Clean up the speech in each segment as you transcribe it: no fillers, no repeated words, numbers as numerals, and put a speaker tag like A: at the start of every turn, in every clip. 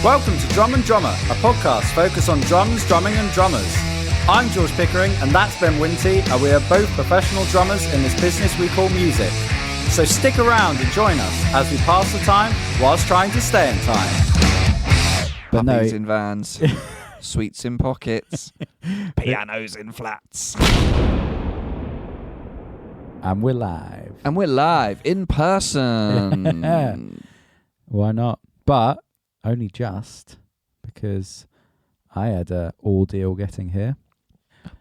A: Welcome to Drum and Drummer, a podcast focused on drums, drumming and drummers. I'm George Pickering and that's Ben Winty, and we are both professional drummers in this business we call music. So stick around and join us as we pass the time whilst trying to stay in time.
B: But puppies in vans, sweets in pockets, pianos in flats.
C: And we're live.
B: And we're live in person.
C: Why not? But only just because I had an ordeal getting here.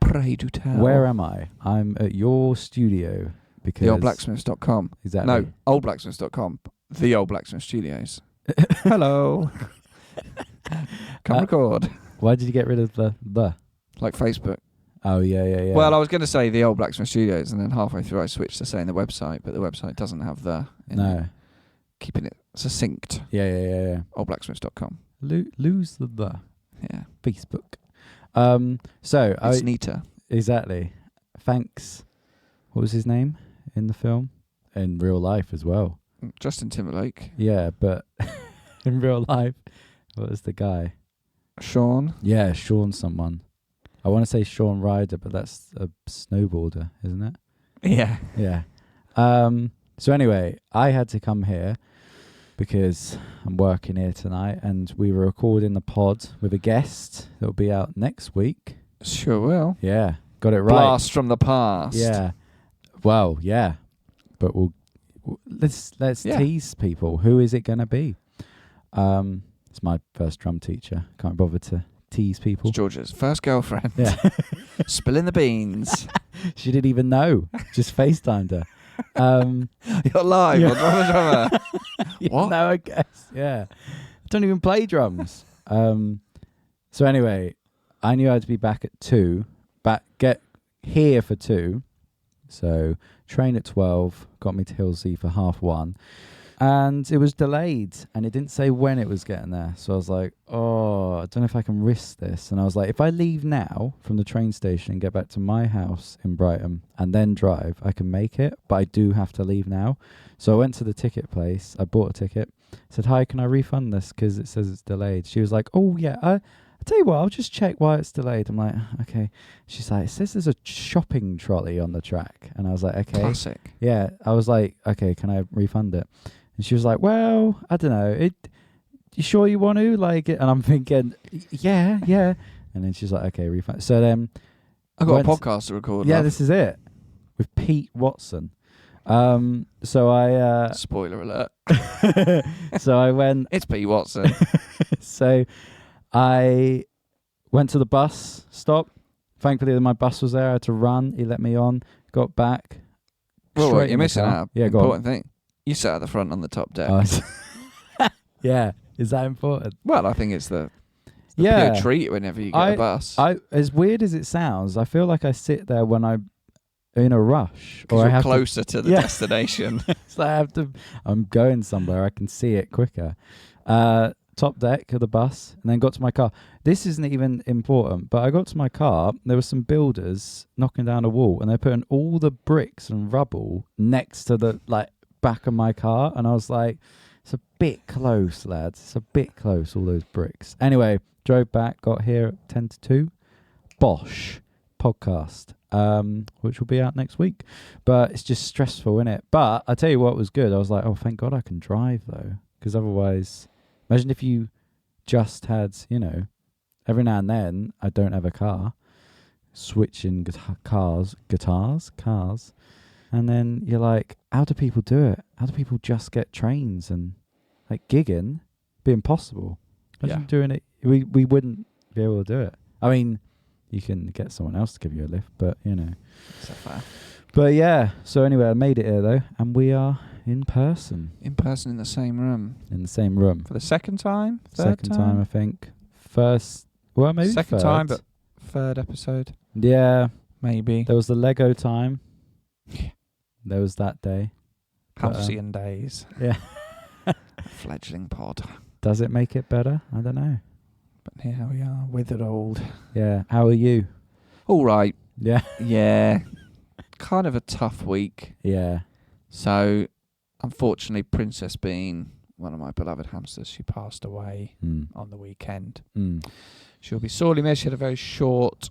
B: Pray do tell.
C: Where am I? I'm at your studio because...
B: TheOldBlacksmiths.com.
C: Exactly.
B: No, oldblacksmiths.com. The Old Blacksmith Studios. Hello. Come record.
C: Why did you get rid of the?
B: Like Facebook.
C: Oh, yeah.
B: Well, I was going to say the Old Blacksmith Studios, and then halfway through I switched to saying the website, but the website doesn't have the...
C: No.
B: Keeping it succinct.
C: Yeah.
B: Oldblacksmiths.com.
C: Lose the.
B: Yeah.
C: Facebook.
B: It's neater.
C: Exactly. Thanks. What was his name in the film? In real life as well.
B: Justin Timberlake.
C: Yeah, but in real life, what was the guy?
B: Sean.
C: Yeah, Sean someone. I want to say Sean Ryder, but that's a snowboarder, isn't it?
B: Yeah.
C: Yeah. So anyway, I had to come here because I'm working here tonight, and we were recording the pod with a guest that will be out next week.
B: Sure will.
C: Yeah, got it right.
B: Blast from the past.
C: Yeah. Well, yeah. But let's tease people. Who is it going to be? It's my first drum teacher. Can't bother to tease people.
B: It's George's first girlfriend.
C: Yeah.
B: Spilling the beans.
C: She didn't even know. Just FaceTimed her.
B: You're live on Drum and Drummer. What?
C: No, I guess. Yeah. I don't even play drums. So anyway, I knew I had to be back at 2. Get here for 2. So train at 12. Got me to Hilsea for 1:30. And it was delayed, and it didn't say when it was getting there. So I was like, I don't know if I can risk this. And I was like, if I leave now from the train station and get back to my house in Brighton and then drive, I can make it, but I do have to leave now. So I went to the ticket place. I bought a ticket. Said, hi, can I refund this? Because it says it's delayed. She was like, oh, yeah, I'll tell you what, I'll just check why it's delayed. I'm like, okay. She's like, it says there's a shopping trolley on the track. And I was like, okay.
B: Classic.
C: Yeah. I was like, okay, can I refund it? And she was like, well, I don't know. You sure you want to? Like it? And I'm thinking, yeah. And then she's like, okay, refund. So then...
B: I got a podcast to record.
C: Yeah,
B: love.
C: this is it. With Pete Watson. So I...
B: Spoiler alert.
C: So I went...
B: It's Pete Watson.
C: So I went to the bus stop. Thankfully, my bus was there. I had to run. He let me on. Got back.
B: Well, you're missing out.
C: Yeah, go
B: important thing. You sat at the front on the top deck.
C: Yeah, is that important?
B: Well, I think it's the pure treat whenever you get a bus.
C: As weird as it sounds, I feel like I sit there when I'm in a rush,
B: or I have closer to the destination.
C: So I'm going somewhere. I can see it quicker. Top deck of the bus, and then got to my car. This isn't even important, but I got to my car. There were some builders knocking down a wall, and they're putting all the bricks and rubble next to the back of my car, and I was like, it's a bit close, lads. It's a bit close, all those bricks. Anyway, drove back, got here at 10 to 2. Bosh podcast, which will be out next week. But it's just stressful, innit? But I tell you what was good. I was like, oh, thank God I can drive, though. Because otherwise, imagine if you just had, every now and then, I don't have a car, switching cars. And then you're like, how do people do it? How do people just get trains and gigging? Be impossible. Imagine doing it. We wouldn't be able to do it. I mean, you can get someone else to give you a lift, but
B: So fair.
C: But yeah. So anyway, I made it here though, and we are in person.
B: In person in the same room.
C: In the same room
B: for the second time.
C: Second time, I think. First, well, maybe
B: second
C: third.
B: time, but third episode.
C: Yeah,
B: maybe.
C: There was the Lego time. Yeah. There was that day.
B: Halcyon days.
C: Yeah.
B: Fledgling pod.
C: Does it make it better? I don't know.
B: But here we are, withered old.
C: Yeah. How are you?
B: All right.
C: Yeah.
B: Yeah. Kind of a tough week.
C: Yeah.
B: So, unfortunately, Princess Bean one of my beloved hamsters. She passed away on the weekend. She'll be sorely missed. She had a very short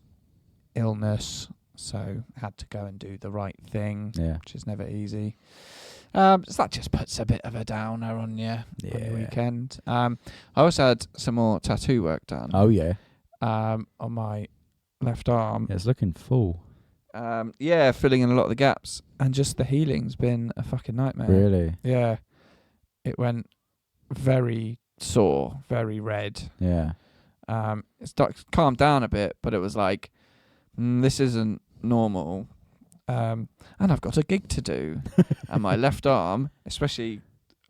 B: illness, so had to go and do the right thing, which is never easy. So that just puts a bit of a downer on you on the weekend. I also had some more tattoo work done.
C: Oh, yeah.
B: On my left arm.
C: Yeah, it's looking full.
B: Filling in a lot of the gaps. And just the healing's been a fucking nightmare.
C: Really?
B: Yeah. It went very sore, very red.
C: Yeah.
B: It calmed down a bit, but it was like, this isn't normal. And I've got a gig to do. And my left arm, especially,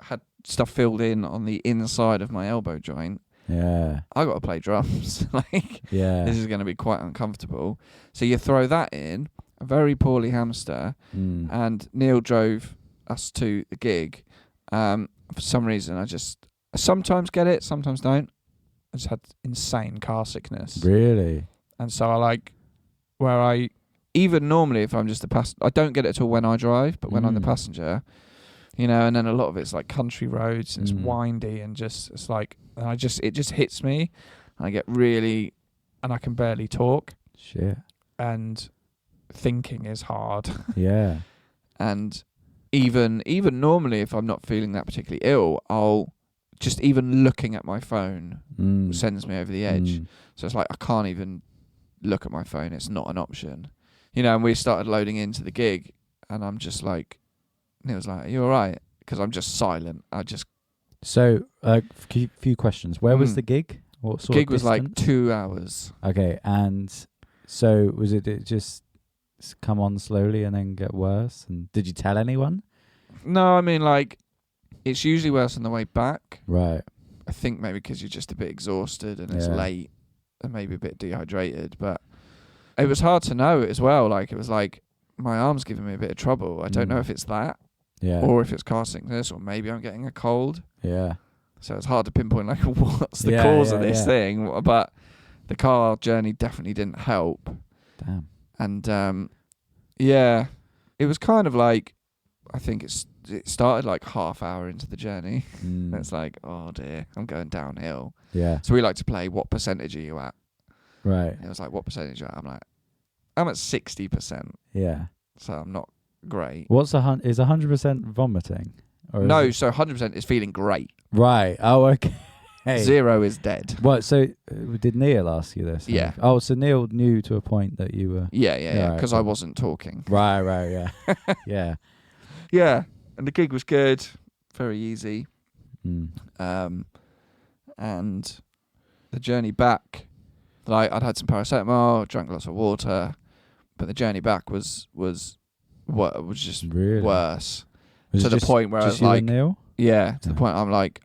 B: had stuff filled in on the inside of my elbow joint.
C: Yeah.
B: I got to play drums. This is going to be quite uncomfortable. So you throw that in, a very poorly hamster, and Neil drove us to the gig. For some reason, I sometimes get it, sometimes don't. I just had insane car sickness.
C: Really?
B: And so even normally if I'm just a passenger, I don't get it at all when I drive, but when I'm the passenger, and then a lot of it's like country roads and it's windy and it's like, and it just hits me. I get really, and I can barely talk.
C: Shit.
B: And thinking is hard.
C: Yeah.
B: And even normally if I'm not feeling that particularly ill, I'll just even looking at my phone sends me over the edge. So it's like I can't even look at my phone. It's not an option. And we started loading into the gig and I'm just like, Neil's like, are you all right? Because I'm just silent.
C: So, few questions. Where was the gig? What sort
B: gig
C: of
B: was like
C: distance?
B: 2 hours.
C: Okay, and so was it just come on slowly and then get worse? And did you tell anyone?
B: No, I mean, like, it's usually worse on the way back.
C: Right.
B: I think maybe because you're just a bit exhausted and it's late and maybe a bit dehydrated. But it was hard to know as well. Like, it was like, my arm's giving me a bit of trouble. I don't know if it's that.
C: Yeah.
B: Or if it's car sickness, or maybe I'm getting a cold.
C: Yeah.
B: So it's hard to pinpoint like what's the cause of this thing. But the car journey definitely didn't help.
C: Damn.
B: And it was kind of like, I think it started like half hour into the journey. And it's like, oh dear, I'm going downhill.
C: Yeah.
B: So we like to play, what percentage are you at?
C: Right.
B: It was like, what percentage are you at? I'm like, I'm at 60%.
C: Yeah.
B: So I'm not great.
C: What's is 100% vomiting? Or
B: No, so 100% is feeling great.
C: Right. Oh, okay.
B: 0 is dead.
C: What? So did Neil ask you this?
B: Yeah.
C: Oh, so Neil knew to a point that you were.
B: Yeah. Because I wasn't talking.
C: Right. Yeah. Yeah.
B: Yeah. And the gig was good. Very easy. And the journey back, like I'd had some paracetamol, drank lots of water, but the journey back was just
C: really
B: worse.
C: Was
B: to
C: it
B: the
C: just,
B: point where I was
C: just you
B: like,
C: and Neil?
B: Yeah, to the point I'm like,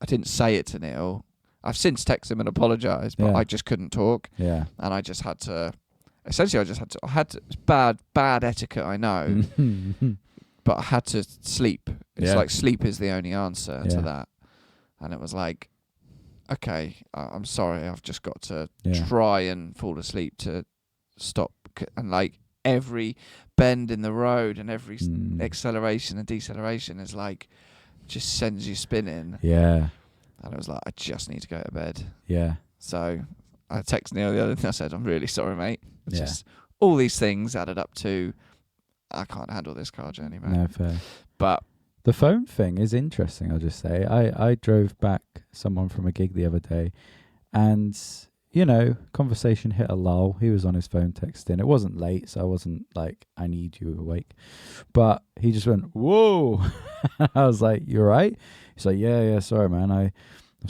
B: I didn't say it to Neil. I've since texted him and apologised, but I just couldn't talk.
C: Yeah.
B: And I just had to, essentially I had to, it's bad etiquette, I know, but I had to sleep. It's like sleep is the only answer to that. And it was like, okay, I'm sorry, I've just got to try and fall asleep to stop. And like every bend in the road and every acceleration and deceleration is like, just sends you spinning.
C: Yeah.
B: And I was like, I just need to go to bed.
C: Yeah.
B: So I texted Neil the other day. I said, I'm really sorry, mate. It's just all these things added up to, I can't handle this car journey, man.
C: No, fair.
B: But
C: the phone thing is interesting, I'll just say. I drove back someone from a gig the other day and, conversation hit a lull. He was on his phone texting. It wasn't late, so I wasn't like, I need you awake. But he just went, whoa. I was like, you all right? He's like, yeah, sorry, man. I've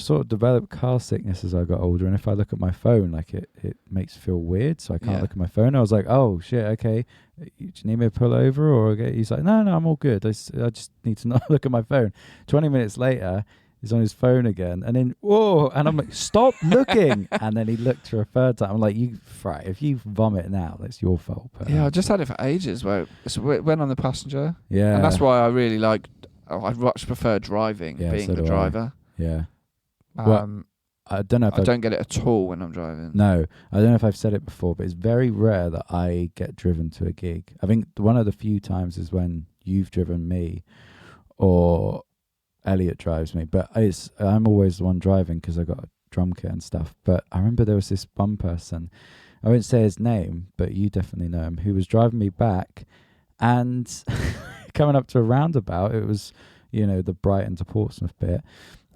C: sort of developed car sickness as I got older, and if I look at my phone, like it makes me feel weird, so I can't look at my phone. I was like, oh, shit, okay. Do you need me to pull over? Or okay? He's like, no, I'm all good. I just need to not look at my phone. 20 minutes later, he's on his phone again, and then, whoa, and I'm like, stop looking. And then he looked for a third time. I'm like, if you vomit now, that's your fault. But,
B: I just had it for ages where it went on the passenger.
C: Yeah.
B: And that's why I really I much prefer driving, being
C: so
B: the
C: do
B: driver.
C: Yeah. I don't know if
B: I don't get it at all when I'm driving.
C: No, I don't know if I've said it before, but it's very rare that I get driven to a gig. I think one of the few times is when you've driven me, or Elliot drives me, but I'm always the one driving because I got a drum kit and stuff. But I remember there was this one person, I won't say his name, but you definitely know him, who was driving me back, and coming up to a roundabout, it was, you know, the Brighton to Portsmouth bit,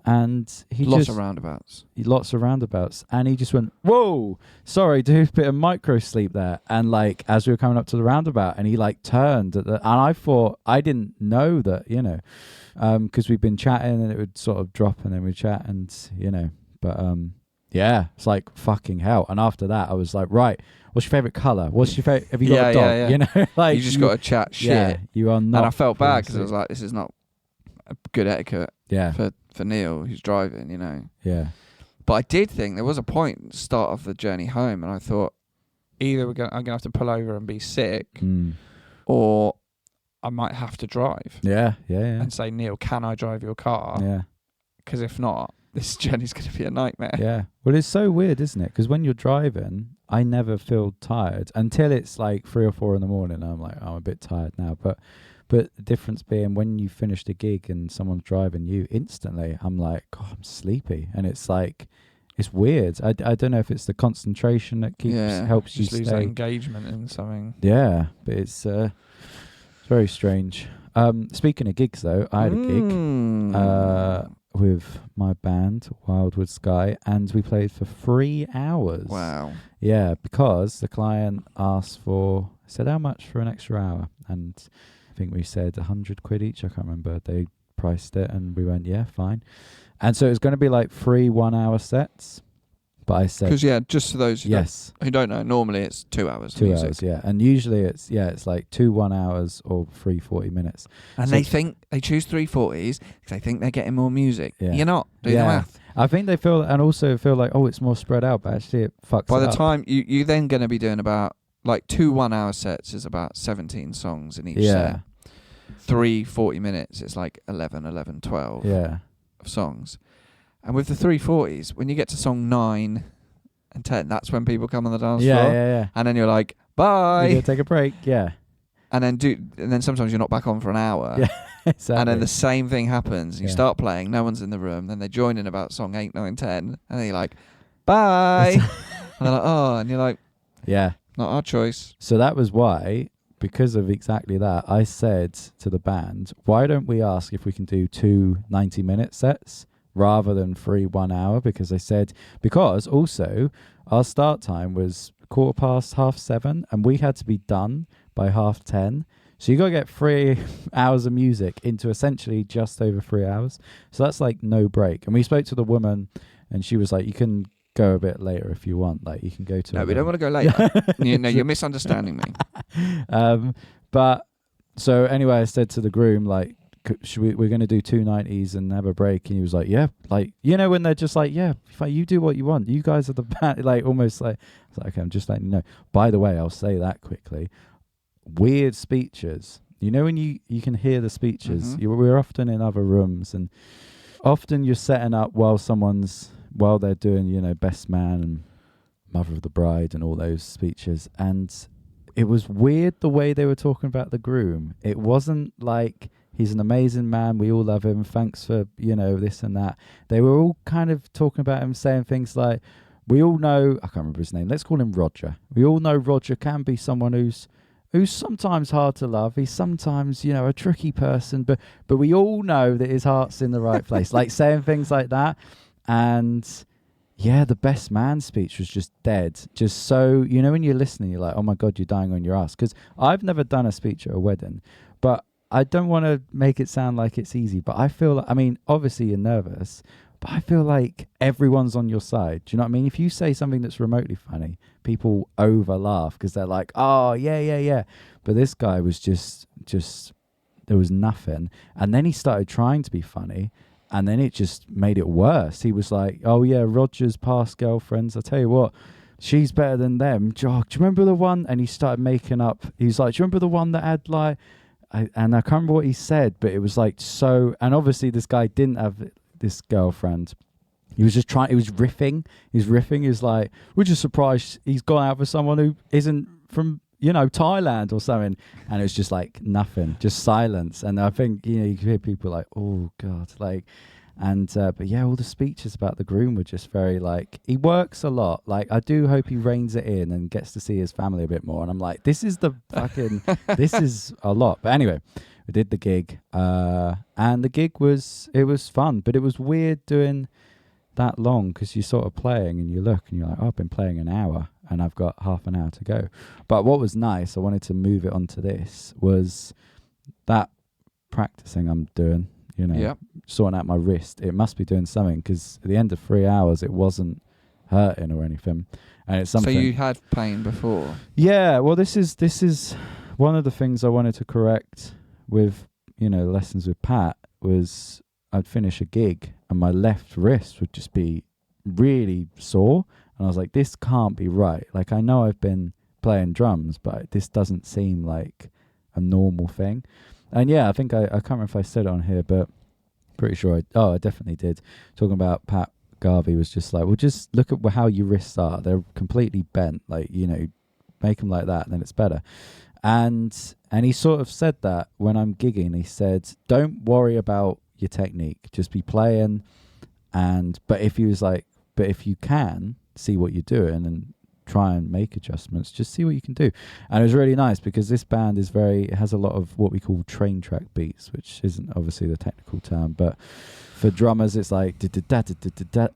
C: and
B: lots of roundabouts,
C: and he just went, "Whoa, sorry, dude, bit of micro sleep there." And like as we were coming up to the roundabout, and he like turned and I thought, I didn't know that, you know, because we've been chatting and it would sort of drop and then we'd chat and, you know, but yeah, it's like fucking hell. And after that I was like, right, what's your favourite colour? What's your favourite, have you got a dog?
B: Yeah.
C: You know, like
B: you just got to chat shit.
C: Yeah, you are not.
B: And I felt bad because I was like, this is not a good etiquette.
C: Yeah.
B: For Neil who's driving, you know.
C: Yeah.
B: But I did think there was a point at the start of the journey home, and I thought either I'm gonna have to pull over and be sick, or I might have to drive.
C: Yeah.
B: And say, Neil, can I drive your car?
C: Yeah.
B: Because if not, this journey's going to be a nightmare.
C: Yeah. Well, it's so weird, isn't it? Because when you're driving, I never feel tired until it's like 3 or 4 in the morning. I'm like, I'm a bit tired now. But the difference being when you finish the gig and someone's driving you, instantly I'm like, God, I'm sleepy. And it's like, it's weird. I don't know if it's the concentration that helps you
B: lose
C: stay.
B: that engagement in something.
C: Yeah, but it's very strange. Speaking of gigs though, I had a gig with my band, Wildwood Sky, and we played for 3 hours.
B: Wow.
C: Yeah, because the client asked said how much for an extra hour? And I think we said 100 quid each. I can't remember. They priced it and we went, yeah, fine. And so it was going to be like 3 1-hour sets. But I said...
B: Because, just for those who don't know, normally it's 2 hours.
C: 2 hours, yeah. And usually it's like 2 1 hours or 3 40 minutes.
B: And so they choose 340s because they think they're getting more music.
C: Yeah.
B: You're not. Do the math.
C: I think they feel, and also feel like, oh, it's more spread out, but actually it fucks
B: By
C: it
B: the
C: up.
B: time you're then going to be doing about, like 2 1-hour sets is about 17 songs in each set. 3 40 minutes, it's like 11, 12 of songs. And with the 340s, when you get to song 9 and 10, that's when people come on the dance floor.
C: Yeah.
B: And then you're like, bye.
C: You gotta take a break, yeah.
B: And then sometimes you're not back on for an hour.
C: Yeah, exactly.
B: And then the same thing happens. You start playing, no one's in the room. Then they join in about song 8, 9, 10. And then you're like, bye. And they're like, oh. And you're like,
C: yeah,
B: not our choice.
C: So that was why, because of exactly that, I said to the band, why don't we ask if we can do 2 90-minute sets rather than 3 1 hour? Because also our start time was 7:15, and we had to be done by 10:30. So you got to get 3 hours of music into essentially just over 3 hours. So that's like no break. And we spoke to the woman, and she was like, you can go a bit later if you want. Like you can go to...
B: No, we don't want to go later. You're misunderstanding me.
C: But so anyway, I said to the groom, like, we're going to do 2 90s and have a break. And he was like, yeah, like, you know, when they're just like, yeah, you do what you want. You guys are the band. Like almost like, I was like, okay, I'm just letting you know. By the way, I'll say that quickly. Weird speeches. You know, when you can hear the speeches, we're often in other rooms, and often you're setting up while they're doing, you know, Best Man and Mother of the Bride and all those speeches. And it was weird the way they were talking about the groom. It wasn't like, he's an amazing man, we all love him, thanks for, you know, this and that. They were all kind of talking about him, saying things like, we all know, I can't remember his name, let's call him Roger. We all know Roger can be someone who's sometimes hard to love. He's sometimes, you know, a tricky person, but we all know that his heart's in the right place. Like saying things like that. And yeah, the Best Man speech was just dead. Just so, you know, when you're listening, you're like, oh my God, you're dying on your ass. Because I've never done a speech at a wedding, but I don't want to make it sound like it's easy. But I feel like, I mean, obviously you're nervous, but I feel like everyone's on your side. Do you know what I mean? If you say something that's remotely funny, people over laugh because they're like, oh, yeah. But this guy was just, there was nothing. And then he started trying to be funny, and then it just made it worse. He was like, oh, yeah, Roger's past girlfriends, I tell you what, she's better than them. Do you remember the one? And he started making up. He was like, do you remember the one that had like, and I can't remember what he said, but it was like so, and obviously this guy didn't have this girlfriend. He was just trying, he was riffing. He was like, we're just surprised he's gone out for someone who isn't from Thailand or something. And it was just like nothing, just silence. And I think, you could hear people like, oh God, like, and, but yeah, all the speeches about the groom were just very like, he works a lot. Like, I do hope he reins it in and gets to see his family a bit more. And I'm like, this is this is a lot. But anyway, we did the gig, and the gig was fun, but it was weird doing that long because you're sort of playing and you look and you're like, oh, I've been playing an hour and I've got half an hour to go. But what was nice, I wanted to move it onto this, was that practicing I'm doing, sorting out my wrist. It must be doing something because at the end of 3 hours, it wasn't hurting or anything. And it's something.
B: So you had pain before?
C: Yeah. Well, this is one of the things I wanted to correct with, lessons with Pat was I'd finish a gig and my left wrist would just be really sore. And I was like, this can't be right. Like, I know I've been playing drums, but this doesn't seem like a normal thing. And yeah, I think I can't remember if I said it on here, but pretty sure I definitely did. Talking about Pat Garvey was just like, well, just look at how your wrists are. They're completely bent. Like, make them like that and then it's better. And he sort of said that when I'm gigging. He said, don't worry about your technique, just be playing. But if you can see what you're doing and try and make adjustments, just see what you can do. And it was really nice because this band it has a lot of what we call train track beats, which isn't obviously the technical term, but for drummers it's like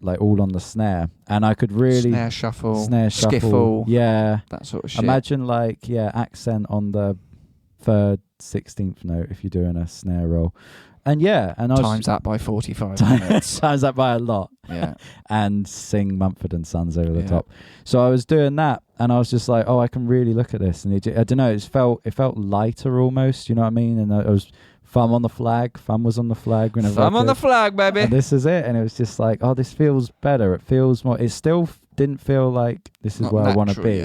C: like all on the snare, and I could really
B: snare shuffle,
C: skiffle, yeah,
B: that sort of shit.
C: Imagine like accent on the 3rd 16th note if you're doing a snare roll. And yeah, and I was
B: times that by 45 minutes.
C: Times that by a lot.
B: Yeah.
C: And sing Mumford and Sons over the top. So I was doing that, and I was just like, oh, I can really look at this. And I don't know, it felt lighter almost, you know what I mean? And I was thumb was on the flag. Thumb on the flag, baby. And this is it. And it was just like, oh, this feels better. It feels more. It still didn't feel like this is where I want to be.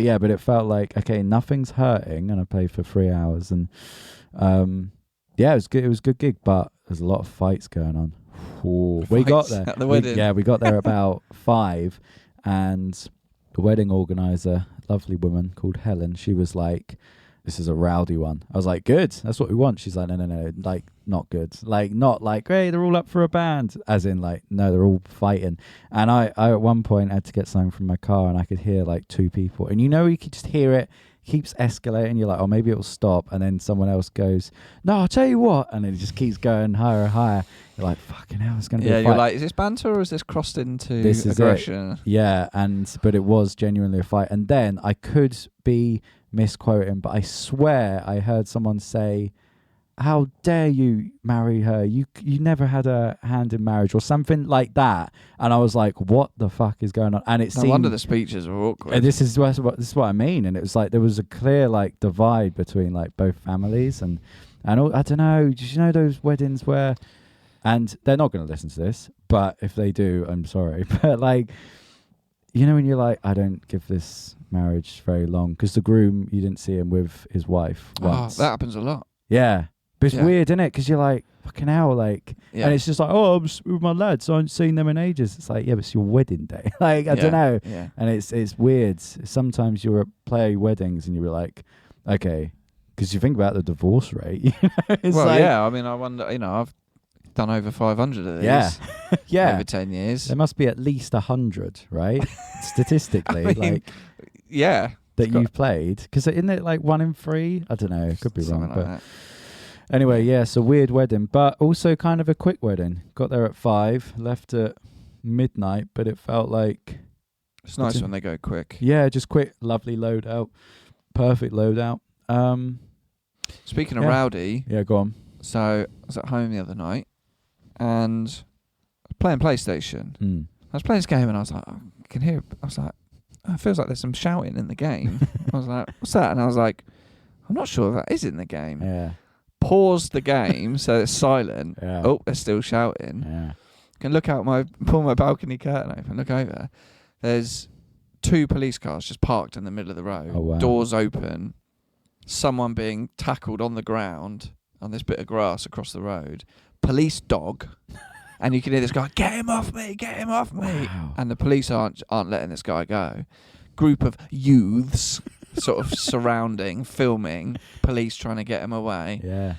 B: Yet,
C: but it felt like, okay, nothing's hurting, and I played for 3 hours, and yeah, it was good. It was a good gig, but there's a lot of fights going on. We got there
B: at the wedding.
C: We got there about 5, and the wedding organizer, lovely woman called Helen, she was like, this is a rowdy one. I was like, good, that's what we want. She's like, no, like, not good. Like, not like, hey, they're all up for a band. As in, like, no, they're all fighting. And I at one point had to get something from my car, and I could hear like 2 people. And you could just hear it. Keeps escalating. You're like, oh, maybe it'll stop, and then someone else goes, no, I'll tell you what, and then it just keeps going higher and higher. You're like, fucking hell, it's gonna be a fight.
B: You're like, is this banter or is this crossed into aggression?
C: Yeah, but it was genuinely a fight. And then I could be misquoting, but I swear I heard someone say, how dare you marry her? You never had a hand in marriage, or something like that. And I was like, what the fuck is going on? And it seemed,
B: no wonder the speeches were awkward.
C: And this is what I mean. And it was like there was a clear like divide between like both families, and all, I don't know. Did you know those weddings where, and they're not going to listen to this, but if they do, I'm sorry. But like, when you're like, I don't give this marriage very long, because the groom, you didn't see him with his wife once.
B: Oh, that happens a lot.
C: Yeah. But it's weird, isn't it? Because you're like, fucking hell, like, and it's just like, oh, I'm with my lads, I haven't seen them in ages. It's like, yeah, but it's your wedding day. Like, I don't know.
B: Yeah.
C: And it's weird. Sometimes you're at player weddings and you're like, okay, because you think about the divorce rate.
B: I mean, I wonder, I've done over 500 of these.
C: Yeah. Yeah.
B: Over 10 years.
C: There must be at least 100, right? Statistically.
B: I mean, yeah.
C: That you've played. Because isn't it like 1 in 3? I don't know. Could be wrong.
B: Like that.
C: Anyway, yeah, so weird wedding, but also kind of a quick wedding. Got there at 5, left at midnight, but it felt like...
B: It's nice when they go quick.
C: Yeah, just quick, lovely load out, perfect load out.
B: Speaking of rowdy...
C: Yeah, go on.
B: So, I was at home the other night, and I was playing PlayStation. I was playing this game, and I was like, I can hear... I was like, oh, it feels like there's some shouting in the game. I was like, what's that? And I was like, I'm not sure if that is in the game.
C: Yeah.
B: Pause the game so it's silent.
C: Yeah.
B: Oh, they're still shouting.
C: Yeah.
B: Can look out pull my balcony curtain open, look over. There's 2 police cars just parked in the middle of the road.
C: Oh, wow.
B: Doors open. Someone being tackled on the ground on this bit of grass across the road. Police dog. And you can hear this guy, get him off me, get him off me.
C: Wow.
B: And the police aren't letting this guy go. Group of youths sort of surrounding, filming, police trying to get him away.
C: Yeah.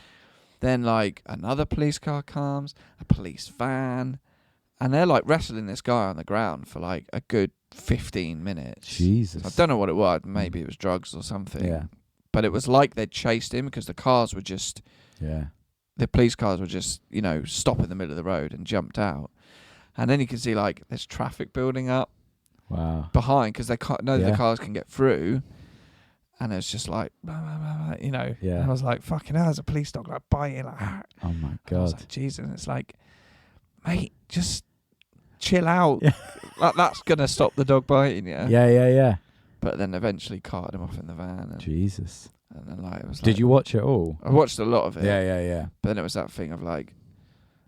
B: Then like another police car comes, a police van, and they're like wrestling this guy on the ground for like a good 15 minutes.
C: Jesus.
B: So I don't know what it was. Maybe it was drugs or something.
C: Yeah.
B: But it was like they'd chased him because the cars were just, the police cars were just, you know, stop in the middle of the road and jumped out. And then you can see like there's traffic building up behind because they can't know the cars can get through. And it's just like, blah, blah, blah, blah, you know.
C: Yeah.
B: And I was like, fucking hell, there's a police dog like biting. Like,
C: oh my
B: I
C: God.
B: was like, Jesus. And it's like, mate, just chill out. Like, that's going to stop the dog biting, yeah?
C: Yeah.
B: But then eventually carted him off in the van. And,
C: Jesus.
B: And then like, it was like,
C: did you watch it all?
B: I watched a lot of it.
C: Yeah.
B: But then it was that thing of like,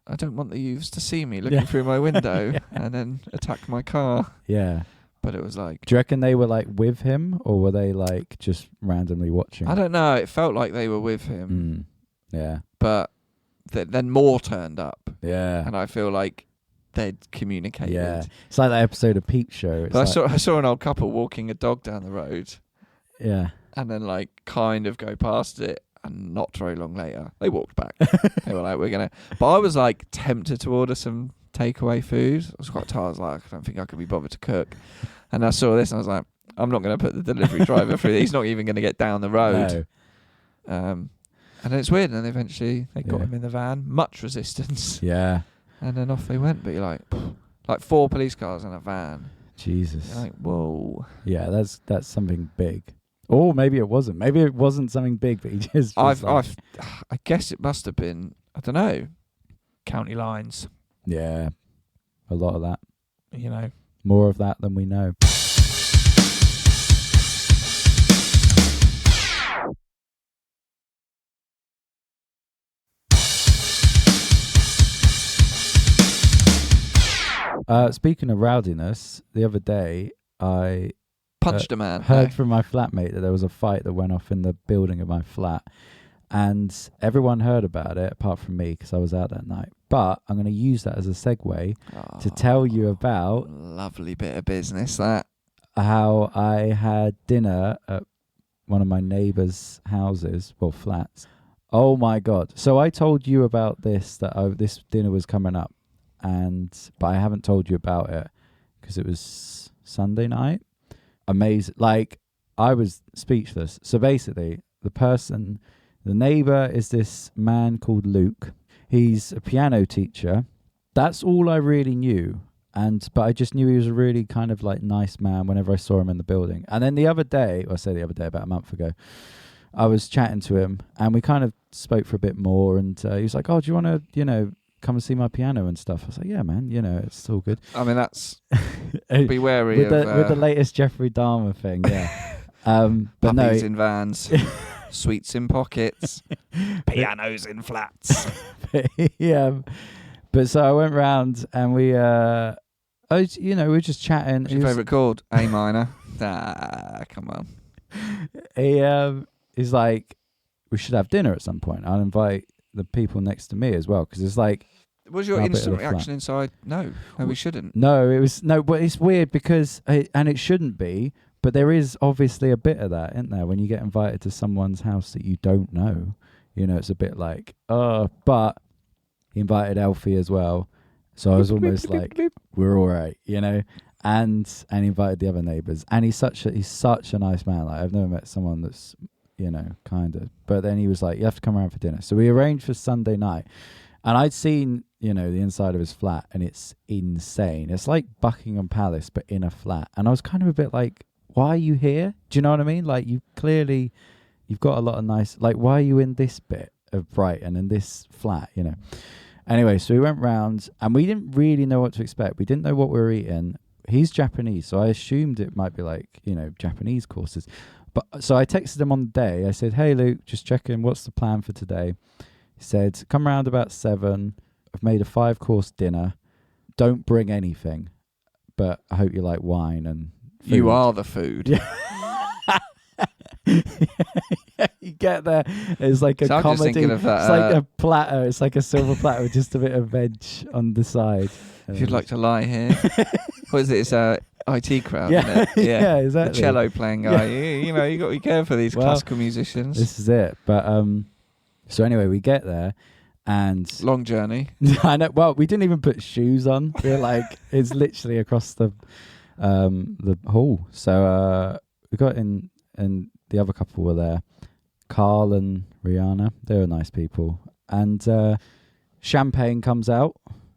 B: I don't want the youths to see me looking through my window and then attack my car.
C: Yeah.
B: But it was like...
C: Do you reckon they were like with him or were they like just randomly watching?
B: I don't know. It felt like they were with him.
C: Yeah.
B: But then more turned up.
C: Yeah.
B: And I feel like they'd communicated.
C: Yeah. It's like that episode of Peep Show.
B: But I saw an old couple walking a dog down the road.
C: Yeah.
B: And then like kind of go past it. And not very long later, they walked back. They were like, we're going to... But I was like tempted to order some takeaway food. I was quite tired. I was like, I don't think I could be bothered to cook. And I saw this and I was like, I'm not going to put the delivery driver through. He's not even going to get down the road. No. And then it's weird. And then eventually they got him in the van. Much resistance.
C: Yeah.
B: And then off they went. But you're like 4 police cars and a van.
C: Jesus.
B: You're like, whoa.
C: Yeah, that's something big. Or maybe it wasn't. Maybe it wasn't something big, but he just...
B: I guess it must have been, I don't know, county lines.
C: Yeah. A lot of that.
B: You know.
C: More of that than we know. Speaking of rowdiness, the other day I...
B: punched a man.
C: Heard from my flatmate that there was a fight that went off in the building of my flat, and everyone heard about it apart from me because I was out that night. But I'm going to use that as a segue to tell you about
B: lovely bit of business that
C: how I had dinner at one of my neighbours' houses, well, flats. Oh my God! So I told you about this this dinner was coming up, but I haven't told you about it because it was Sunday night. Amazing. Like, I was speechless. So basically, the neighbour is this man called Luke. He's a piano teacher. That's all I really knew. But I just knew he was a really kind of like nice man whenever I saw him in the building. And then about a month ago, I was chatting to him and we kind of spoke for a bit more. And he was like, oh, do you want to, come and see my piano and stuff? I was like, yeah, man, it's all good.
B: I mean, that's... be wary
C: with the latest Jeffrey Dahmer thing, yeah. But
B: puppies in vans, sweets in pockets, pianos in flats.
C: Yeah. But so I went round and we were just chatting.
B: What's your favourite chord? A minor. Come on.
C: He's like, we should have dinner at some point. I'll invite the people next to me as well, because it's like...
B: Was your instant reaction inside? No, we shouldn't.
C: No, it was... No, but it's weird because... and it shouldn't be, but there is obviously a bit of that, isn't there? When you get invited to someone's house that you don't know, it's a bit like, but he invited Alfie as well. So I was almost like, we're all right, and he invited the other neighbours. And he's such a nice man. Like, I've never met someone that's, kind of. But then he was like, you have to come around for dinner. So we arranged for Sunday night. And I'd seen, the inside of his flat, and it's insane. It's like Buckingham Palace, but in a flat. And I was kind of a bit like, why are you here? Do you know what I mean? Like, you've got a lot of nice, like, why are you in this bit of Brighton and this flat, Anyway, so we went round, and we didn't really know what to expect. We didn't know what we were eating. He's Japanese, so I assumed it might be like, Japanese courses. But so I texted him on the day. I said, hey, Luke, just checking, what's the plan for today? He said, come around about 7. I've made a 5-course dinner. Don't bring anything, but I hope you like wine and food.
B: You are the food.
C: Yeah. You get there, it's like a
B: so
C: comedy.
B: Of that,
C: it's like a platter. It's like a silver platter with just a bit of veg on the side.
B: If you'd like to lie here. What is it? It's IT crowd,
C: Yeah.
B: isn't it?
C: Yeah, exactly.
B: The cello playing guy. You know, you got to be careful of these classical musicians.
C: This is it. But so anyway, we get there, and
B: long journey.
C: I know. Well, we didn't even put shoes on. We're like, it's literally across the hall. So we got in, and the other couple were there, Carl and Rihanna. They were nice people, and champagne comes out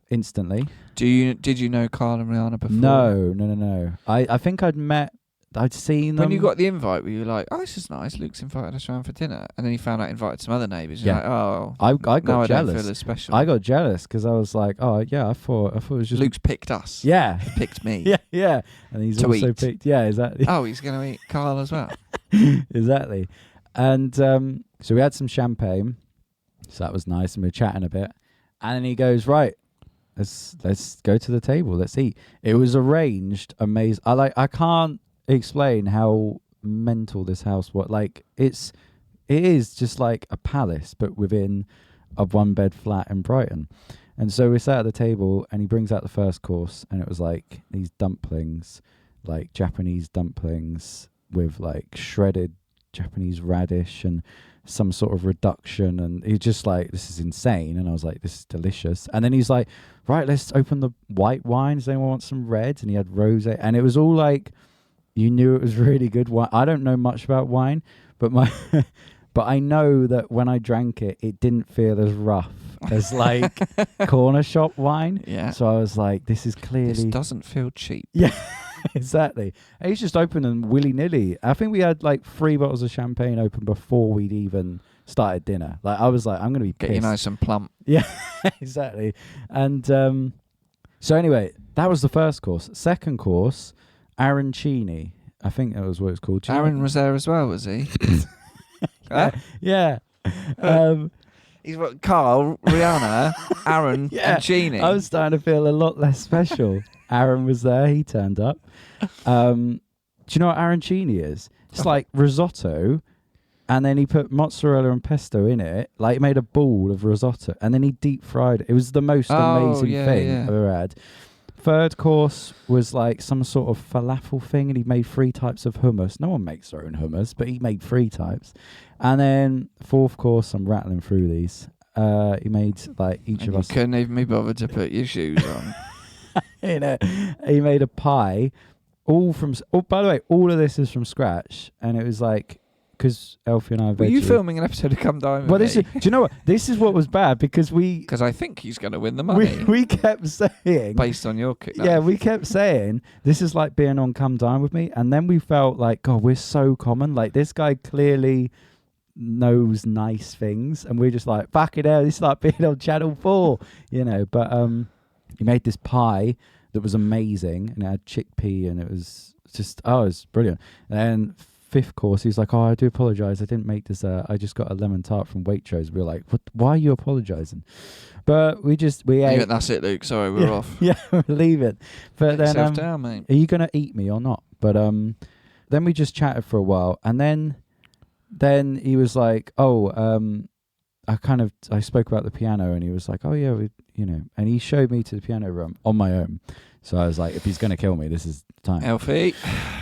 C: instantly.
B: Did you know Carl and Rihanna before?
C: No. I think I'd seen them.
B: When you got the invite, were you like, "Oh, this is nice. Luke's invited us around for dinner," and then you found out invited some other neighbours. You're like, "Oh,
C: I got
B: now
C: jealous.
B: I don't feel as special."
C: I got jealous because I was like, "Oh yeah, I thought it was just
B: Luke's picked us.
C: Yeah,
B: he picked me.
C: yeah, and he's
B: to
C: also
B: eat.
C: picked. Yeah, exactly.
B: Oh, he's going to eat Carl as well.
C: Exactly. And so we had some champagne, so that was nice, and we were chatting a bit. And then he goes, "Right, let's go to the table. Let's eat." It was arranged amazing. I can't explain how mental this house was. Like it is just like a palace, but within a 1-bed flat in Brighton. And so we sat at the table, and he brings out the first course, and it was like these dumplings, like Japanese dumplings with like shredded Japanese radish and some sort of reduction, and he's just like, "This is insane." And I was like, "This is delicious." And then he's like, "Right, let's open the white wine. Does anyone want some red?" And he had rosé, and it was all like, you knew it was really good wine. I don't know much about wine, but but I know that when I drank it, it didn't feel as rough as like corner shop wine.
B: Yeah.
C: So I was like, "This is clearly."
B: This doesn't feel cheap.
C: Yeah. Exactly. And he's just open and willy-nilly. I think we had like 3 bottles of champagne open before we'd even started dinner. Like I was like, I'm going to be pissed.
B: Get you nice and plump.
C: Yeah, exactly. And so anyway, that was the first course. Second course, arancini. I think that was what it's called.
B: Aaron was there as well, was he? Huh?
C: Yeah.
B: He's what? Carl, Rihanna, Aaron,
C: Yeah.
B: and Jeannie.
C: I was starting to feel a lot less special. Aaron was there. He turned up. Do you know what arancini is? It's like risotto, and then he put mozzarella and pesto in it. Like, he made a ball of risotto, and then he deep fried it. It was the most amazing thing I've ever had. Third course was like some sort of falafel thing, and he made 3 types of hummus. No one makes their own hummus, but he made 3 types. And then fourth course, I'm rattling through these. He made like each of us.
B: You couldn't even be bothered to put your shoes on.
C: You know, he made a pie, all from. Oh, by the way, all of this is from scratch, and it was like, because Elfie and I are
B: Were you
C: veggie.
B: filming an episode of Come Dine
C: Well,
B: With Me?
C: do you know what? This is what was bad because
B: Because I think he's going to win the money.
C: we kept saying
B: based on your...
C: Yeah, we kept saying this is like being on Come Dine With Me, and then we felt like, God, we're so common. Like, this guy clearly knows nice things, and we're just like, fuck it, this is like being on Channel 4, you know. But he made this pie that was amazing, and it had chickpea, and it was just, it was brilliant. And then fifth course, he was like, "Oh, I do apologise, I didn't make dessert. I just got a lemon tart from Waitrose." We were like, "What? Why are you apologising?" But we ate.
B: That's it, Luke. Sorry, we're off.
C: Yeah, leave it. But
B: Get
C: then,
B: yourself down, mate.
C: are you gonna eat me or not? But then we just chatted for a while, and then he was like, "Oh, I spoke about the piano," and he was like, "Oh yeah, and he showed me to the piano room on my own." So I was like, if he's gonna kill me, this is the time.
B: Elfie.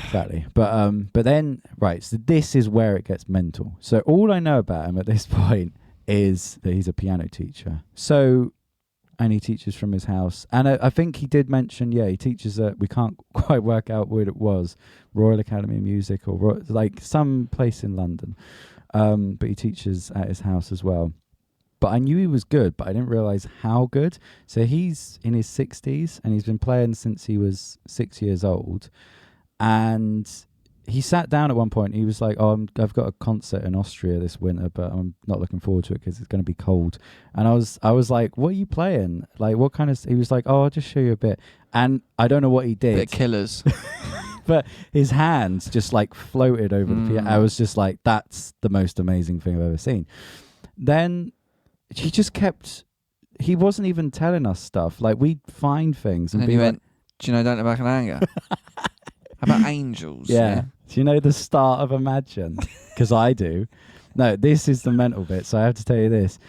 C: Exactly. But then, right, so this is where it gets mental. So all I know about him at this point is that he's a piano teacher. So, and he teaches from his house. And I think he did mention, he teaches at, we can't quite work out where it was, Royal Academy of Music or like some place in London. But he teaches at his house as well. But I knew he was good, but I didn't realise how good. So he's in his 60s, and he's been playing since he was 6 years old. And he sat down at one point. He was like, "Oh, I've got a concert in Austria this winter, but I'm not looking forward to it because it's going to be cold." And I was like, "What are you playing? Like, what kind of?" He was like, "Oh, I'll just show you a bit." And I don't know what he did.
B: Bit killers.
C: But his hands just like floated over the piano. I was just like, "That's the most amazing thing I've ever seen." Then he just kept. He wasn't even telling us stuff. Like, we'd find things
B: and
C: be
B: then you
C: like,
B: went, "Do you know Don't Look Back in Anger?" How about Angels?
C: Yeah. Do you know the start of Imagine? Because I do. No, this is the mental bit, so I have to tell you this.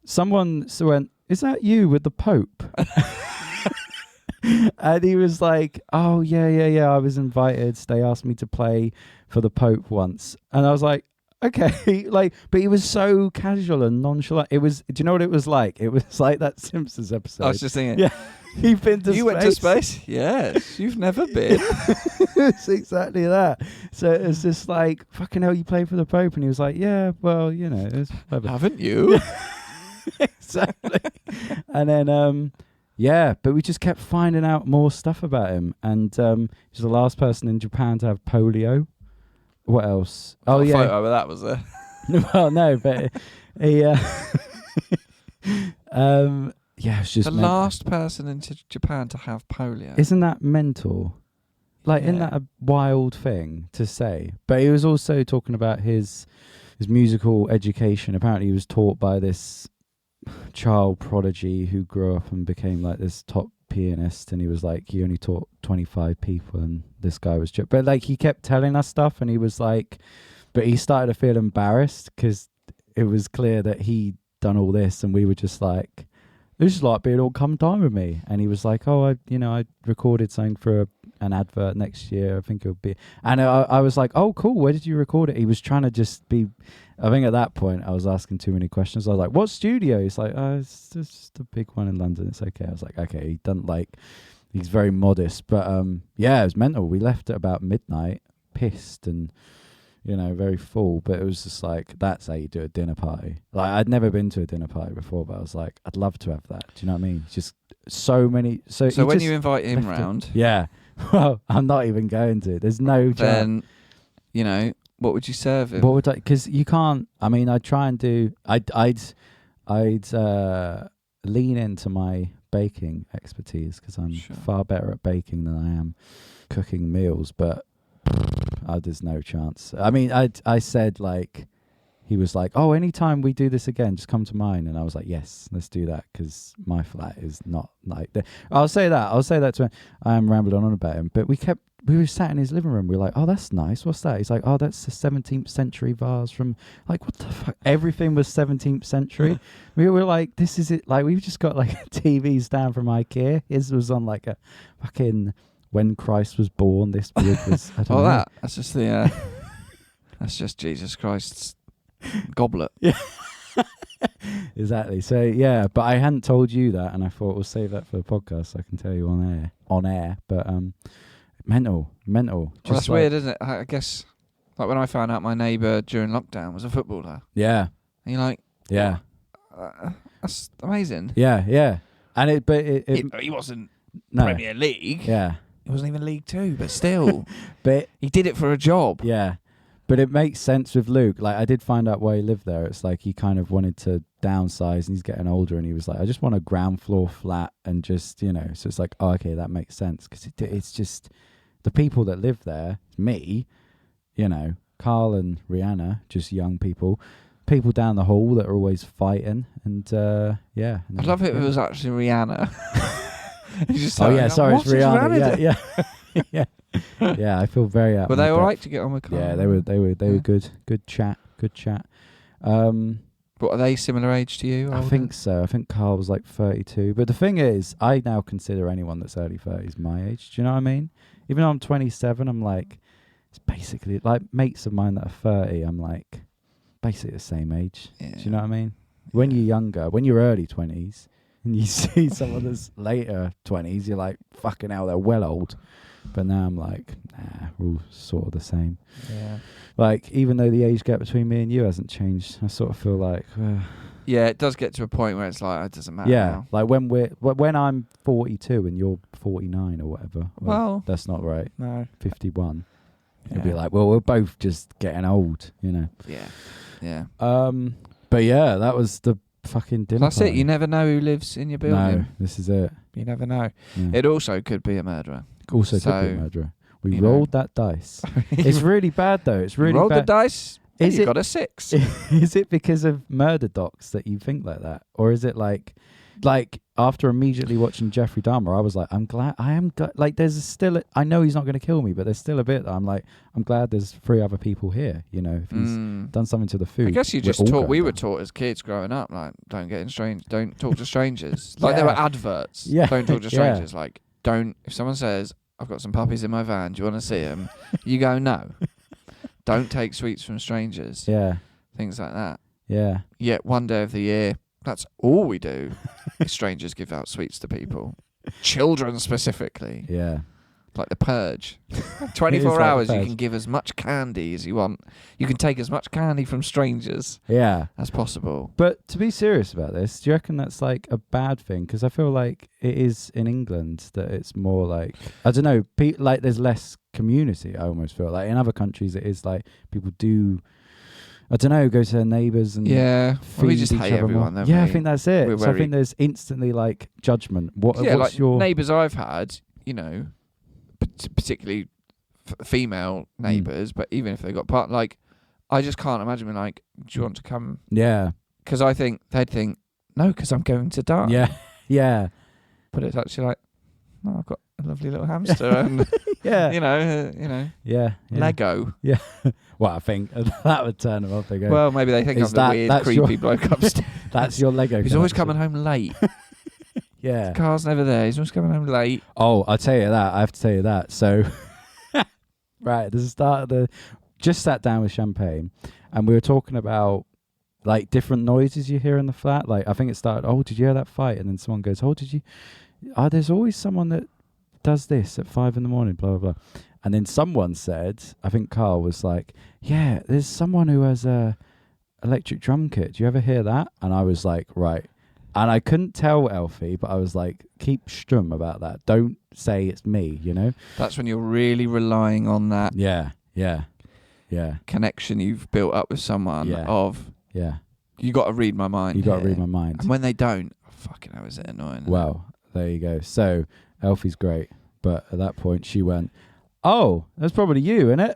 C: Someone went, "Is that you with the Pope?" And he was like, oh, yeah, I was invited. They asked me to play for the Pope once. And I was like, okay. Like, but he was so casual and nonchalant. It was, do you know what it was like? It was like that Simpsons episode.
B: I was just thinking.
C: Yeah. You've been to space.
B: You went to space? Yes. You've never been.
C: It's exactly that. So it's just like, fucking hell, you played for the Pope? And he was like, yeah, well, you know. It's whatever.
B: Haven't you?
C: Exactly. And then, yeah, but we just kept finding out more stuff about him. And he was the last person in Japan to have polio. What else? Oh, yeah.
B: Photo of that was there.
C: Well, no, but he... yeah, it's just
B: the last person in Japan to have polio.
C: Isn't that mental? Like,
B: Yeah.
C: isn't that a wild thing to say? But he was also talking about his musical education. Apparently, he was taught by this child prodigy who grew up and became like this top pianist. And he was like, he only taught 25 people, and this guy was... But like, he kept telling us stuff, and he was like... But he started to feel embarrassed because it was clear that he'd done all this, and we were just like... This is like being all come down with me. And he was like, oh, I recorded something for an advert next year. I think it'll be... And I was like, oh, cool. Where did you record it? He was trying to just be... I think at that point, I was asking too many questions. I was like, what studio? He's like, oh, it's just a big one in London. It's okay. I was like, okay. He doesn't like... He's very modest. But yeah, it was mental. We left at about midnight, pissed and... very full, but it was just like, that's how you do a dinner party. Like, I'd never been to a dinner party before, but I was like, I'd love to have that. Do you know what I mean? Just so many. So
B: when you invite him round,
C: yeah. Well, I'm not even going to. There's no chance.
B: Then, what would you serve him?
C: What would I? Because you can't. I mean, I'd try and do. I'd lean into my baking expertise because I'm far better at baking than I am cooking meals, but. There's no chance. I mean, I said, like, he was like, oh, anytime we do this again, just come to mine. And I was like, yes, let's do that, because my flat is not like that. I'll say that to him. I am rambling on about him, but we were sat in his living room. We were like, oh, that's nice. What's that? He's like, oh, that's a 17th century vase from, like, what the fuck? Everything was 17th century. We were like, this is it. Like, we've just got like TVs down from IKEA. His was on like a fucking... When Christ was born, this wood was... I don't know.
B: That's just the... that's just Jesus Christ's goblet.
C: Yeah. Exactly. So, yeah, but I hadn't told you that, and I thought we'll save that for the podcast so I can tell you on air. But mental.
B: Well, that's weird, isn't it? I guess, like, when I found out my neighbour during lockdown was a footballer.
C: Yeah.
B: And you're like...
C: Yeah.
B: That's amazing.
C: Yeah. And
B: he wasn't Premier League.
C: Yeah.
B: It wasn't even League 2, but still.
C: But
B: he did it for a job.
C: Yeah. But it makes sense with Luke. Like, I did find out why he lived there. It's like he kind of wanted to downsize, and he's getting older, and he was like, I just want a ground floor flat, and just, so it's like, oh, okay, that makes sense. Because it's just the people that live there, me, Carl and Rihanna, just young people down the hall that are always fighting. And, yeah.
B: I'd love it if it was actually Rihanna.
C: It's Rihanna. Yeah. Yeah, I feel very out.
B: Were they all right to get on with Carl?
C: Yeah, they were good. Good chat.
B: But are they similar age to you?
C: I think so. I think Carl was like 32. But the thing is, I now consider anyone that's early 30s my age. Do you know what I mean? Even though I'm 27, I'm like, it's basically like mates of mine that are 30. I'm like, basically the same age. Yeah. Do you know what I mean? When you're younger, when you're early 20s, and you see someone that's later 20s, you're like, fucking hell, they're well old. But now I'm like, nah, we're all sort of the same.
B: Yeah.
C: Like, even though the age gap between me and you hasn't changed, I sort of feel like...
B: yeah, it does get to a point where it's like, it doesn't matter now.
C: Like when I'm 42 and you're 49 or whatever. Well, that's not right.
B: No.
C: 51. It'll be like, well, we're both just getting old,
B: Yeah.
C: But yeah, that was the fucking dinner
B: That's
C: party.
B: it. You never know who lives in your building.
C: No, this is it.
B: You never know.
C: Yeah.
B: It also could be a murderer.
C: Could be a murderer. We rolled that dice. It's really bad, though. It's really
B: rolled
C: bad.
B: The dice, and you got a 6.
C: Is it because of murder docs that you think like that? Or is it like after immediately watching Jeffrey Dahmer, I was like, I know he's not going to kill me, but there's still a bit that I'm like, I'm glad there's 3 other people here, if he's done something to the food.
B: I guess you just we were taught as kids growing up, like, don't talk to strangers. Like, there were adverts.
C: Yeah.
B: Don't talk to strangers. Like, If someone says, I've got some puppies in my van, do you want to see them? You go, no. Don't take sweets from strangers.
C: Yeah.
B: Things like that.
C: Yeah.
B: Yet one day of the year, that's all we do. Is strangers give out sweets to people. Children specifically.
C: Yeah.
B: Like the purge.
C: It is
B: 24
C: like
B: hours,
C: the
B: you
C: Purge.
B: can give as much candy as you want. You can take as much candy from strangers
C: Yeah.
B: as possible.
C: But to be serious about this, do you reckon that's like a bad thing? Because I feel like it is in England that it's more like, I don't know, like there's less community, I almost feel. Like in other countries, it is like people do, I don't know, go to their neighbours and
B: Yeah. Well, we
C: feed
B: just
C: each
B: hate
C: other
B: everyone,
C: more.
B: don't
C: Yeah,
B: we?
C: I think that's it.
B: We're
C: So I
B: very-
C: think there's instantly like judgment. What's
B: like
C: your...
B: neighbours I've had, you know, particularly female neighbours, but even if they got part, like, I just can't imagine being like, do you want to come?
C: Yeah.
B: Because I think they'd think, no, because I'm going to die.
C: Yeah. Yeah.
B: But it's actually like, no, I've got a lovely little hamster and,
C: Yeah.
B: you know,
C: Yeah.
B: Lego.
C: Well, I think that would turn them off. They go,
B: Well, maybe they think
C: Is
B: I'm the
C: that-
B: weird,
C: that's
B: creepy
C: your-
B: bloke upstairs.
C: that's your Lego.
B: He's always
C: connection.
B: coming home late.
C: Yeah.
B: Car's never there. He's always coming home late.
C: Oh, I'll tell you that. I have to tell you that. So, right, this is the start of the... Just sat down with Champagne, and we were talking about, like, different noises you hear in the flat. Like, I think it started, oh, did you hear that fight? And then someone goes, oh, did you... Oh, there's always someone that does this at 5 a.m, blah, blah, blah. And then someone said, I think Carl was like, yeah, there's someone who has a electric drum kit. Do you ever hear that? And I was like, right. And I couldn't tell Elfie, but I was like, keep strum about that. Don't say it's me, you know?
B: That's when you're really relying on that
C: Yeah.
B: connection you've built up with someone
C: Yeah.
B: of,
C: Yeah.
B: you got to read my mind.
C: You got to
B: here.
C: read my mind.
B: And when they don't, fucking hell, is it annoying?
C: Well, there you go. So, Elfie's great. But at that point, she went, oh, that's probably you, innit?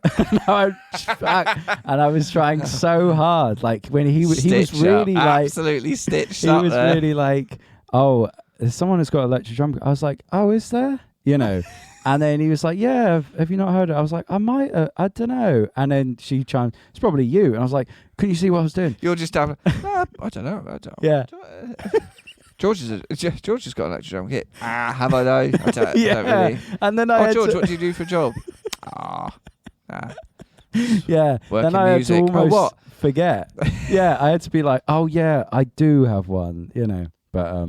C: And I was trying so hard. Like, when he was really like...
B: absolutely stitched
C: He
B: up
C: was
B: there.
C: really like, oh, there's someone who's got electric drum. I was like, oh, is there? You know? And then he was like, yeah, have you not heard it? I was like, I might, I don't know. And then she chimed, it's probably you. And I was like, couldn't you see what I was doing?
B: You're just down. I don't know.
C: Yeah.
B: George has got an electric drum kit. Have I though? I don't really.
C: And then I had
B: George,
C: to,
B: what do you do for a job?
C: yeah.
B: Working
C: Then I
B: music.
C: had to almost
B: what?
C: forget. Yeah, I had to be like, oh yeah, I do have one, you know. But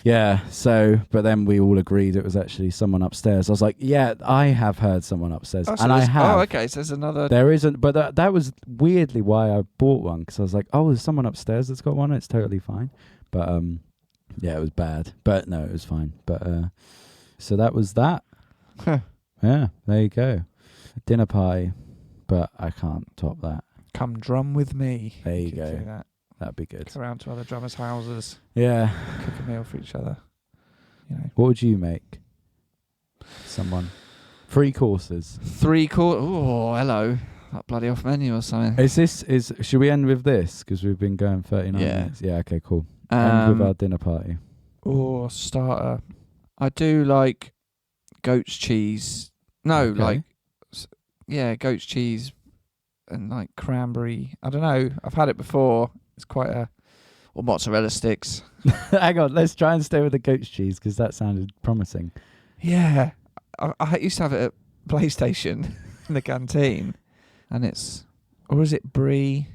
C: yeah, so, but then we all agreed it was actually someone upstairs. I was like, yeah, I have heard someone upstairs.
B: Oh, so
C: and I have.
B: Oh, okay, so there's another...
C: There isn't, but that was weirdly why I bought one, because I was like, oh, there's someone upstairs that's got one. It's totally fine. But yeah, it was bad. But no, it was fine. But so that was that. Yeah, there you go. Dinner pie, but I can't top that.
B: Come drum with me.
C: There you
B: Could
C: go.
B: do that.
C: That'd be good.
B: Go around to other drummers' houses,
C: Yeah.
B: cook a meal for each other. You know,
C: What would you make? Someone. 3 courses.
B: 3 quarters. Oh, hello. That bloody off menu or something.
C: Should we end with this? Because we've been going 39
B: Yeah.
C: minutes. Yeah, okay, cool. End with our dinner party.
B: Or starter. I do like goat's cheese. No,
C: Okay.
B: like, goat's cheese and like cranberry. I don't know. I've had it before. It's quite or mozzarella sticks.
C: Hang on, let's try and stay with the goat's cheese, because that sounded promising.
B: Yeah. I used to have it at PlayStation in the canteen. And it's, or is it brie?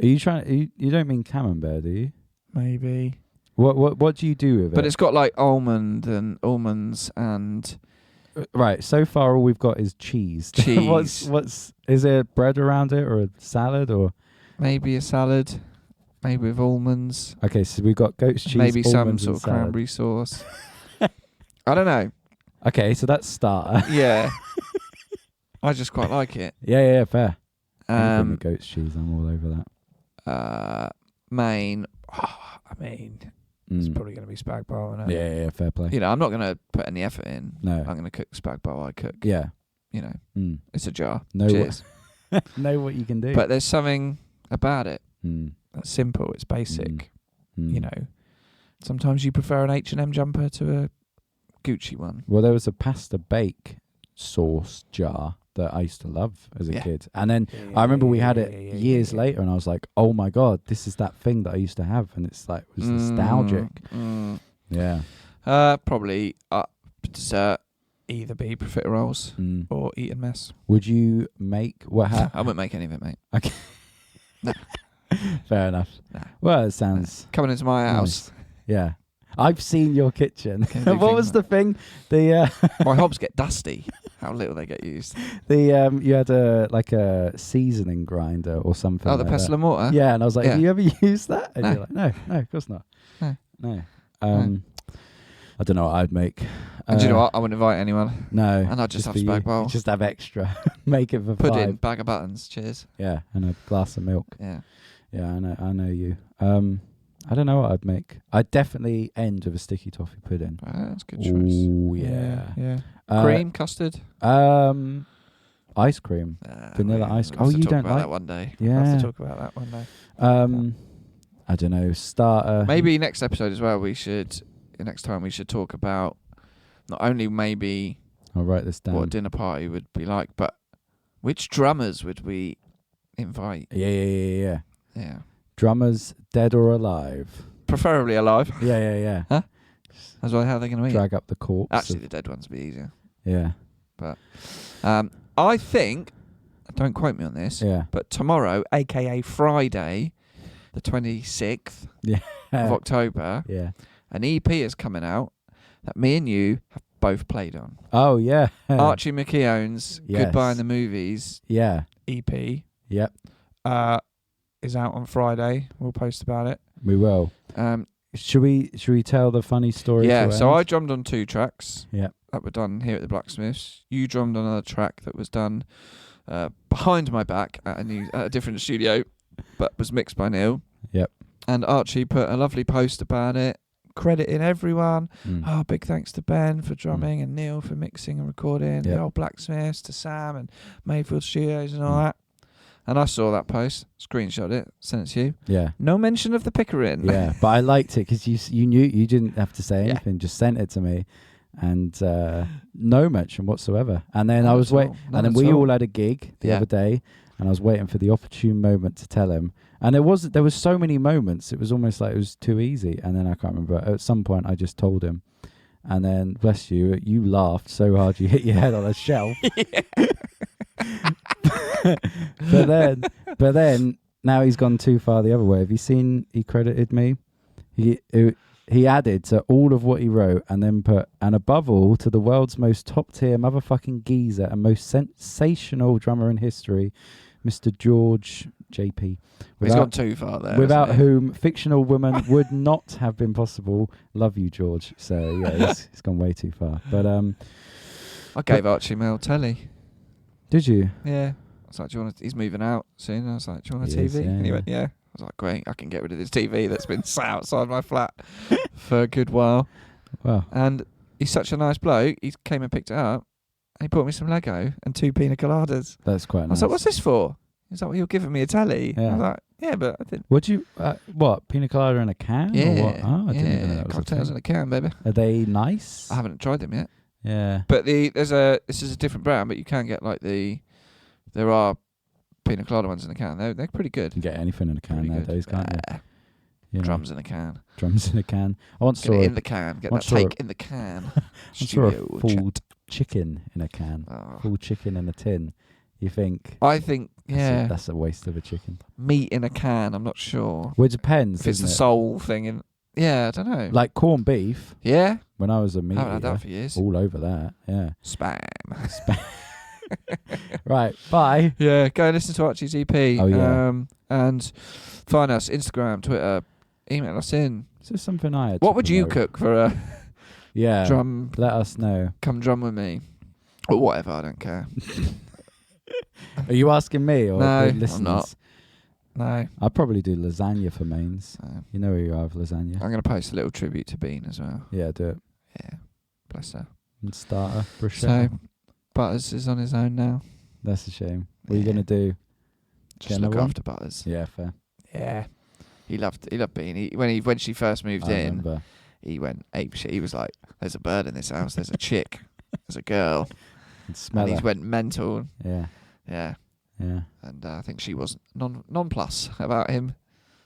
C: Are you trying? You don't mean camembert, do you?
B: Maybe.
C: What do you do with it?
B: But it's got like almonds and
C: right. So far, all we've got is cheese.
B: Cheese.
C: what's is there bread around it, or a salad, or
B: maybe a salad, maybe with almonds,
C: okay? So we've got goat's cheese,
B: maybe some
C: almonds,
B: sort
C: and
B: of
C: salad.
B: cranberry sauce. I don't know.
C: Okay, so that's starter.
B: Yeah. I just quite like it.
C: yeah, fair. Anything with goat's cheese, I'm all over that.
B: Main. I mean, it's
C: Mm.
B: probably going to be spag bowl, isn't it?
C: Yeah, fair play.
B: You know, I'm not going to put any effort in.
C: No.
B: I'm going to cook spag bowl. I cook.
C: Yeah.
B: You know,
C: Mm.
B: it's a jar.
C: No.
B: Cheers.
C: Know what you can do.
B: But there's something about it
C: Mm.
B: that's simple. It's basic.
C: Mm.
B: You know, sometimes you prefer an H&M jumper to a Gucci one.
C: Well, there was a pasta bake sauce jar that I used to love as a
B: Yeah.
C: kid. And then I remember we had it years later, and I was like, oh my God, this is that thing that I used to have. And it's like, it was nostalgic.
B: Mm.
C: Yeah.
B: Probably dessert, either be profiteroles or eat and mess.
C: Would you make
B: I wouldn't make any of it, mate.
C: Okay.
B: No.
C: Fair enough.
B: No.
C: Well, it sounds
B: coming into my house.
C: nice. Yeah. I've seen your kitchen.
B: Can do
C: What was the thing?
B: My hobs get dusty. How little they get used.
C: You had a seasoning grinder or something.
B: Oh, the
C: like
B: pestle
C: that.
B: and mortar?
C: Yeah, and I was like,
B: Yeah.
C: have you ever used that? And
B: No.
C: you're like, no, of course not.
B: No.
C: I don't know what I'd make.
B: And do you know what? I wouldn't invite anyone.
C: No.
B: And I'd just have
C: for
B: spag
C: you.
B: bowl.
C: Just have extra. Make it for
B: Pudding,
C: 5.
B: bag of buttons. Cheers.
C: Yeah, and a glass of milk.
B: Yeah.
C: Yeah, I know you. I don't know what I'd make. I'd definitely end with a sticky toffee pudding.
B: That's a good choice.
C: Oh yeah.
B: Yeah.
C: Cream.
B: Custard.
C: Ice cream. Vanilla ice cream. Oh, you don't like
B: that one day.
C: Yeah.
B: We'll have to talk about that one day.
C: I don't know. Starter.
B: Maybe next episode as well. Next time we should talk about not only maybe
C: I'll write this down.
B: what a dinner party would be like, but which drummers would we invite?
C: Yeah.
B: Yeah.
C: Drummers, dead or alive.
B: Preferably alive.
C: Yeah.
B: Huh? That's why how are they going to eat?
C: Drag up the corpse.
B: Actually, the dead ones would be easier.
C: Yeah.
B: But I think, don't quote me on this,
C: Yeah.
B: but tomorrow, aka Friday, the 26th of October,
C: Yeah.
B: an EP is coming out that me and you have both played on.
C: Oh yeah.
B: Archie McKeown's
C: Yes.
B: Goodbye in the Movies
C: Yeah.
B: EP
C: Yep.
B: is out on Friday. We'll post about it.
C: We will. Should we tell the funny story?
B: Yeah,
C: to
B: so
C: end?
B: I drummed on 2 tracks
C: Yeah.
B: that were done here at the Blacksmiths. You drummed on another track that was done behind my back at a different studio, but was mixed by Neil.
C: Yep.
B: And Archie put a lovely post about it, crediting everyone. Oh, big thanks to Ben for drumming and Neil for mixing and recording. The old Blacksmiths, to Sam and Mayfield Studios and all that. And I saw that post, screenshot it, sent it to you.
C: Yeah.
B: No mention of the Pickering.
C: Yeah, but I liked it because you knew you didn't have to say anything, just sent it to me, and no mention whatsoever. And then I was waiting, and then we all had a gig the other day, and I was waiting for the opportune moment to tell him. And there was so many moments, it was almost like it was too easy. And then I can't remember. At some point, I just told him, and then bless you, you laughed so hard you hit your head on a shelf. But then now he's gone too far the other way. Have you seen? He credited me. He added to all of what he wrote, and then put, and above all, to the world's most top tier motherfucking geezer and most sensational drummer in history, Mr. George JP.
B: He's gone too far there.
C: Without whom fictional woman would not have been possible. Love you, George. So yeah, he's gone way too far. But
B: I gave Archie my old telly.
C: Did you?
B: Yeah. I was like, do you want he's moving out soon. I was like, do you want a
C: He
B: TV?
C: is, yeah,
B: And he
C: yeah.
B: went, yeah. I was like, great, I can get rid of this TV that's been sat outside my flat for a good while.
C: Wow.
B: And he's such a nice bloke. He came and picked it up, and he bought me some Lego and 2 pina coladas.
C: That's quite nice.
B: I was like, what's this for? He's like, well, you're giving me a telly.
C: Yeah.
B: I was like, yeah, but I didn't.
C: Would you, what, pina colada in a can?
B: Yeah.
C: Or what? Oh, I didn't even know that was
B: cocktails in a can, baby.
C: Are they nice?
B: I haven't tried them yet.
C: Yeah.
B: But this is a different brand, but you can get like there are pina colada ones in a can. They're pretty good.
C: You can get anything in a can
B: Pretty good.
C: nowadays, can't you? Yeah.
B: Drums in a can.
C: Drums in a can. I once
B: Get
C: saw
B: it in the can. Get that
C: once saw
B: take in the can.
C: I saw a
B: Studio
C: full
B: chat.
C: chicken in a can.
B: Oh.
C: Full chicken in a tin. You think?
B: I think, yeah,
C: That's a waste of a chicken.
B: meat in a can. I'm not sure.
C: Well, it depends.
B: If it's the
C: doesn't it?
B: soul thing. Yeah, I don't know.
C: Like corned beef.
B: Yeah?
C: When I was a meat
B: I haven't had
C: eater,
B: that for years.
C: all over that. Yeah.
B: Spam.
C: Right. Bye.
B: Yeah, go and listen to Archie's EP.
C: Oh, yeah.
B: And find us Instagram, Twitter, email us in.
C: Is there something I had?
B: What
C: to
B: would you
C: promote?
B: cook for a
C: Yeah.
B: drum?
C: Let us know.
B: Come drum with me. Or whatever, I don't care.
C: Are you asking me or
B: No,
C: the
B: I'm
C: listeners?
B: not. No.
C: I'd probably do lasagna for mains. You know where you are with lasagna.
B: I'm going to post a little tribute to Bean as well.
C: Yeah, do it.
B: Yeah. Bless her.
C: And starter, bruschetta.
B: So, Butters is on his own now.
C: That's a shame. What are you gonna do?
B: Just
C: Get
B: look
C: another one?
B: after Butters.
C: Yeah, fair.
B: Yeah. He loved Bean. When she first moved
C: I
B: in,
C: remember.
B: he went apeshit. He was like, there's a bird in this house, there's a chick, there's a girl.
C: I'd smell
B: And he
C: it.
B: went mental.
C: Yeah,
B: Yeah.
C: yeah.
B: And I think she was non-plus about him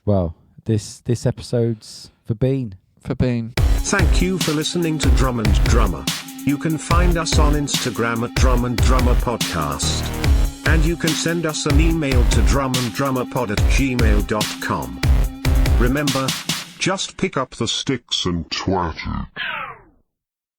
C: Well, this episode's for Bean.
B: for Bean.
D: Thank you for listening to Drum and Drummer. You can find us on Instagram at Drum and Drummer Podcast. And you can send us an email to drumanddrummerpod@gmail.com. Remember, just pick up the sticks and twat it.